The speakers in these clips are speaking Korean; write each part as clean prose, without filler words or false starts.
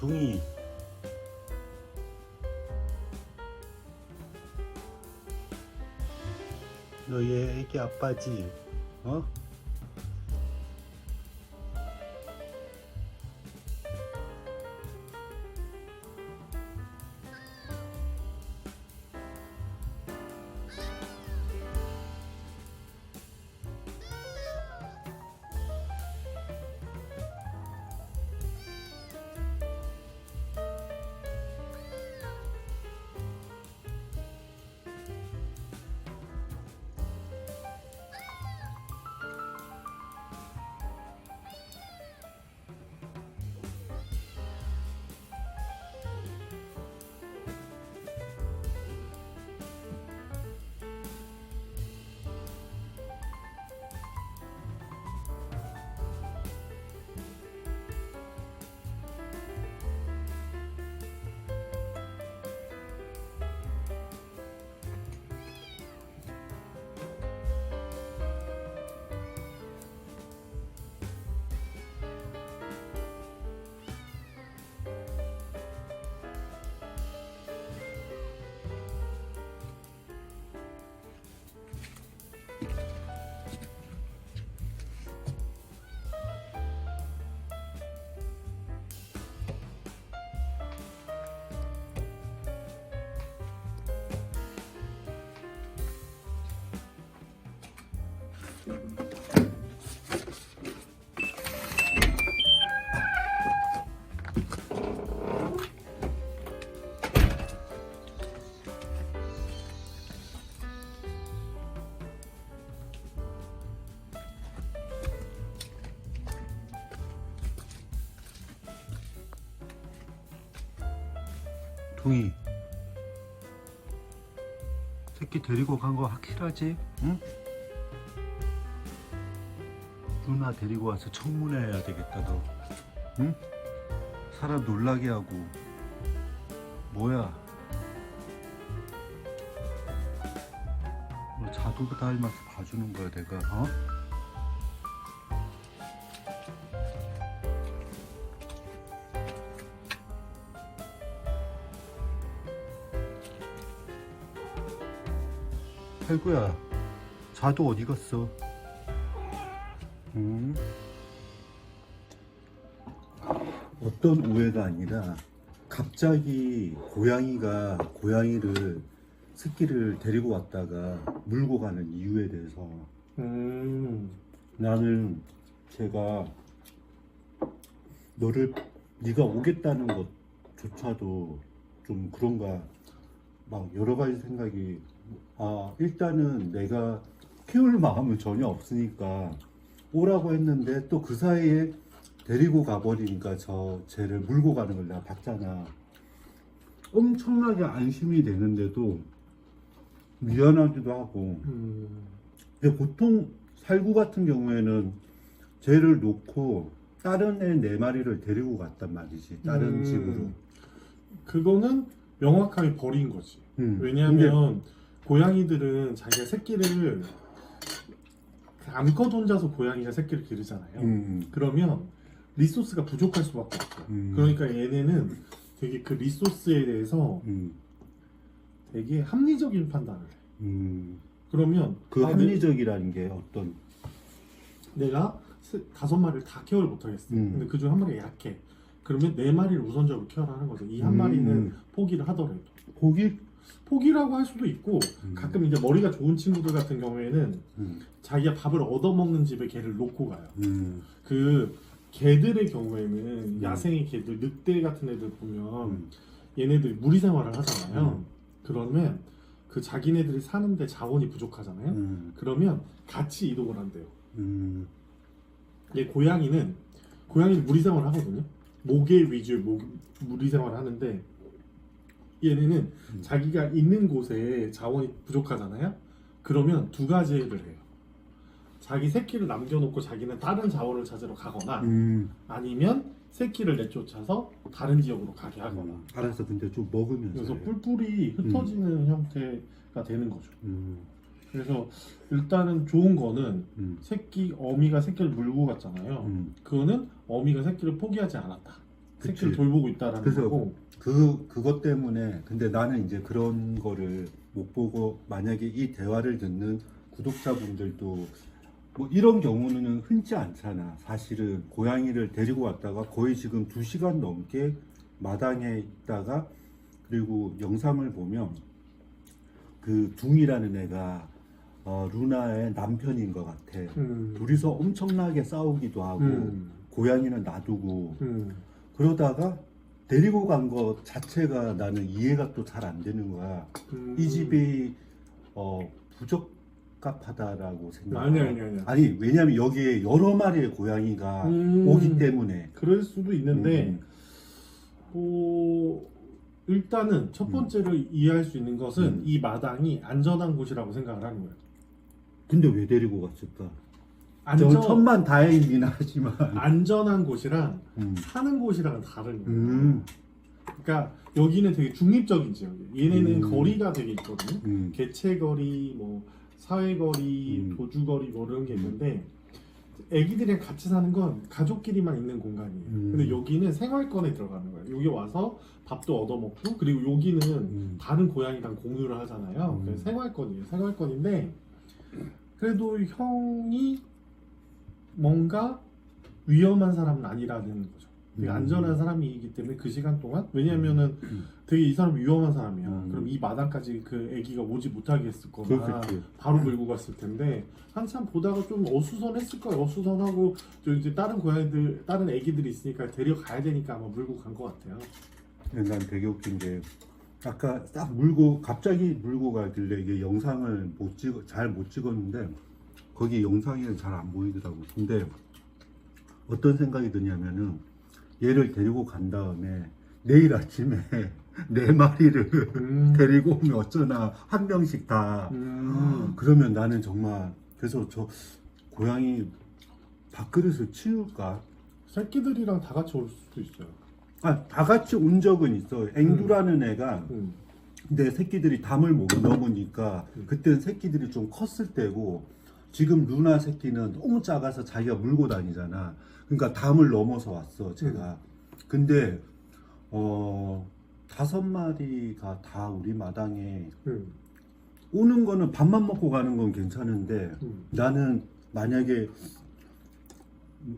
둥이. 너 얘 애기 아빠지? 어? 둥이. 새끼 데리고 간 거 확실하지? 응? 누나 데리고 와서 청문회해야 되겠다 너. 응? 사람 놀라게 하고. 뭐야? 너 자두부 닮아서 봐주는 거야 내가. 어? 아이고야, 자두 어디 갔어? 어떤 오해가 아니라 갑자기 고양이가 고양이를 새끼를 데리고 왔다가 물고 가는 이유에 대해서 나는 제가 네가 오겠다는 것조차도 좀 그런가 막 여러 가지 생각이 일단은 내가 키울 마음은 전혀 없으니까 오라고 했는데 또 그 사이에 데리고 가버리니까 쟤를 물고 가는 걸 내가 봤잖아. 엄청나게 안심이 되는데도 미안하기도 하고. 근데 보통 살구 같은 경우에는 쟤를 놓고 다른 애 4마리를 데리고 갔단 말이지. 다른 집으로. 그거는 명확하게 버린 거지. 왜냐하면 고양이들은 자기가 새끼를 암컷 혼자서 고양이가 새끼를 기르잖아요. 그러면 리소스가 부족할 수밖에 없어요. 그러니까 얘네는 되게 그 리소스에 대해서 되게 합리적인 판단을 해. 그러면 그 합리적이라는 게 어떤? 내가 5마리를 다 케어를 못하겠어. 근데 그중 한 마리가 약해. 그러면 4마리를 우선적으로 케어를 하는 거죠. 이 한 마리는 포기를 하더라도. 포기라고 할 수도 있고, 가끔 이제 머리가 좋은 친구들 같은 경우에는 자기가 밥을 얻어먹는 집에 걔를 놓고 가요. 그 개들의 경우에는 야생의 개들, 늑대 같은 애들 보면 얘네들이 무리 생활을 하잖아요. 그러면 그 자기네들이 사는데 자원이 부족하잖아요. 그러면 같이 이동을 한대요. 고양이는 무리 생활을 하거든요. 목에 위주의 무리 생활을 하는데, 얘네는 자기가 있는 곳에 자원이 부족하잖아요. 그러면 2가지 일을 해요. 자기 새끼를 남겨놓고 자기는 다른 자원을 찾으러 가거나, 아니면 새끼를 내쫓아서 다른 지역으로 가게 하거나. 알았어. 근데 좀 먹으면서. 그래서 뿔뿔이 흩어지는 형태가 되는 거죠. 그래서 일단은 좋은 거는 어미가 새끼를 물고 갔잖아요. 그거는 어미가 새끼를 포기하지 않았다. 새끼를 돌보고 있다라는 그래서 거고. 그것 때문에 근데 나는 이제 그런 거를 못 보고 만약에 이 대화를 듣는 구독자분들도 뭐 이런 경우는 흔치 않잖아. 사실은 고양이를 데리고 왔다가 거의 지금 2시간 넘게 마당에 있다가 그리고 영상을 보면 그 둥이라는 애가 루나의 남편인 것 같아. 둘이서 엄청나게 싸우기도 하고 고양이는 놔두고 그러다가 데리고 간 것 자체가 나는 이해가 또 잘 안 되는 거야. 이 집이 부적합하다라고 생각해. 아니. 아니 왜냐면 여기에 여러 마리의 고양이가 오기 때문에. 그럴 수도 있는데 일단은 첫 번째로 이해할 수 있는 것은 이 마당이 안전한 곳이라고 생각을 하는 거예요. 근데 왜 데리고 갔을까? 저는 천만 다행이긴 하지만 안전한 곳이랑 사는 곳이랑은 다른 거예요. 그러니까 여기는 되게 중립적인 지역이에요. 얘네는 거리가 되게 있거든요. 개체거리, 뭐 사회거리, 도주거리 뭐 이런 게 있는데 애기들이랑 같이 사는 건 가족끼리만 있는 공간이에요. 근데 여기는 생활권에 들어가는 거예요. 여기 와서 밥도 얻어먹고 그리고 여기는 다른 고양이랑 공유를 하잖아요. 그래서 생활권이에요. 생활권인데 그래도 형이 뭔가 위험한 사람은 아니라는 거죠. 되게 안전한 사람이기 때문에 그 시간 동안 왜냐면은 되게 이 사람 위험한 사람이야. 그럼 이 마당까지 그 애기가 오지 못하게 했을 거나 그렇겠지. 바로 몰고 갔을 텐데 한참 보다가 좀 어수선했을 거예요. 어수선하고 저 이제 다른 고양이들, 다른 애기들이 있으니까 데려가야 되니까 아마 몰고 간 것 같아요. 난 되게 웃긴 게 아까 딱 갑자기 물고 가길래 이게 영상을 잘 못 찍었는데 거기 영상이 잘 안 보이더라고. 근데 어떤 생각이 드냐면은 얘를 데리고 간 다음에 내일 아침에 4마리를 데리고 오면 어쩌나 한 명씩 다 그러면 나는 정말 그래서 저 고양이 밥그릇을 치울까? 새끼들이랑 다 같이 올 수도 있어요. 다 같이 온 적은 있어. 앵두라는 애가 내 새끼들이 담을 못 넘으니까 그때는 새끼들이 좀 컸을 때고 지금 루나 새끼는 너무 작아서 자기가 물고 다니잖아. 그러니까 담을 넘어서 왔어 제가. 근데 5마리가 다 우리 마당에 오는 거는 밥만 먹고 가는 건 괜찮은데 나는 만약에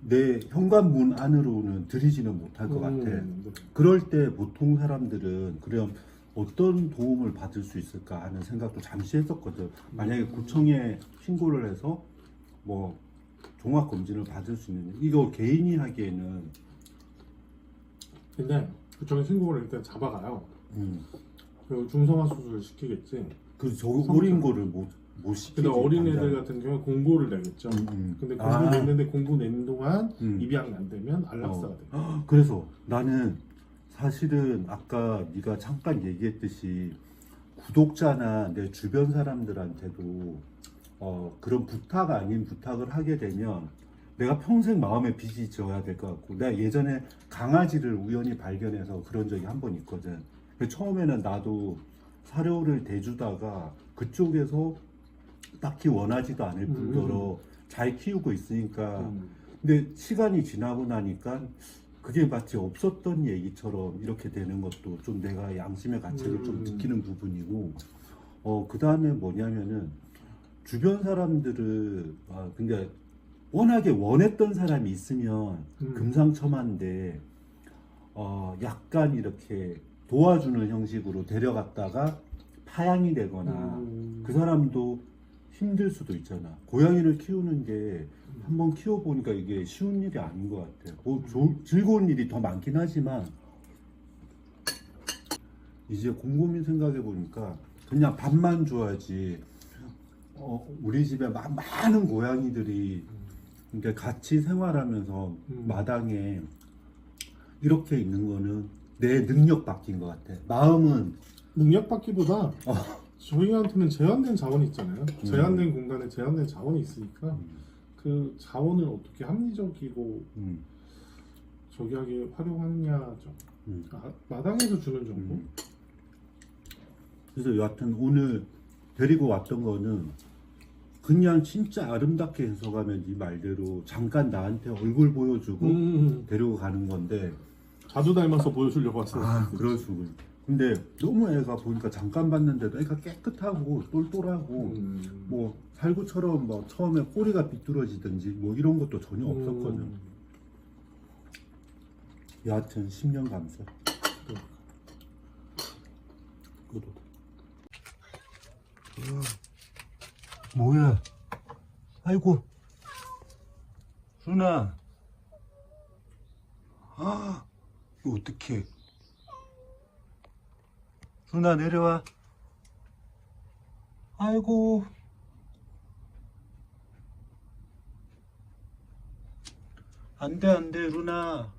내 현관문 안으로는 들이지는 못할 것 같아. 그럴 때 보통 사람들은 그럼 어떤 도움을 받을 수 있을까 하는 생각도 잠시 했었거든. 만약에 구청에 신고를 해서 뭐 종합검진을 받을 수 있는 이거 개인이 하기에는 근데 구청에 신고를 일단 잡아가요. 그리고 중성화 수술을 시키겠지. 어린 거를 못 시키지. 근데 어린애들 같은 경우는 공고를 내겠죠. 근데 공고 냈는데 공고 낸 동안 입양이 안 되면 안락사가 돼요. 그래서 나는 사실은 아까 네가 잠깐 얘기했듯이 구독자나 내 주변 사람들한테도 그런 부탁 아닌 부탁을 하게 되면 내가 평생 마음에 빚이 져야 될 것 같고 내가 예전에 강아지를 우연히 발견해서 그런 적이 한 번 있거든. 처음에는 나도 사료를 대주다가 그쪽에서 딱히 원하지도 않을 뿐더러 잘 키우고 있으니까 근데 시간이 지나고 나니까 그게 마치 없었던 얘기처럼 이렇게 되는 것도 좀 내가 양심의 가책을 좀 느끼는 부분이고 그 다음에 뭐냐면은 주변 사람들을 근데 워낙에 원했던 사람이 있으면 금상첨화인데 약간 이렇게 도와주는 형식으로 데려갔다가 파양이 되거나 그 사람도 힘들 수도 있잖아. 고양이를 키우는 게 한번 키워보니까 이게 쉬운 일이 아닌 것 같아. 즐거운 일이 더 많긴 하지만 이제 곰곰이 생각해 보니까 그냥 밥만 줘야지. 우리 집에 많은 고양이들이 그러니까 같이 생활하면서 마당에 이렇게 있는 거는 내 능력 바뀐 것 같아. 마음은 능력 받기보다 저희한테는 제한된 자원이 있잖아요. 제한된 공간에 제한된 자원이 있으니까 그 자원을 어떻게 합리적이고 저기하게 활용하느냐죠. 마당에서 주는 정보. 그래서 여하튼 오늘 데리고 왔던 거는 그냥 진짜 아름답게 해석하면 네 말대로 잠깐 나한테 얼굴 보여주고 데리고 가는 건데 자주 닮아서 보여주려고 왔어요. 그럴 수도. 근데 너무 애가 보니까 잠깐 봤는데도 애가 깨끗하고 똘똘하고 뭐 살구처럼 뭐 처음에 꼬리가 비뚤어지든지 뭐 이런 것도 전혀 없었거든. 여하튼 10년 감사. 뭐야? 아이고, 루나. 아, 이거 어떡해? 루나 내려와. 아이고. 안 돼, 루나.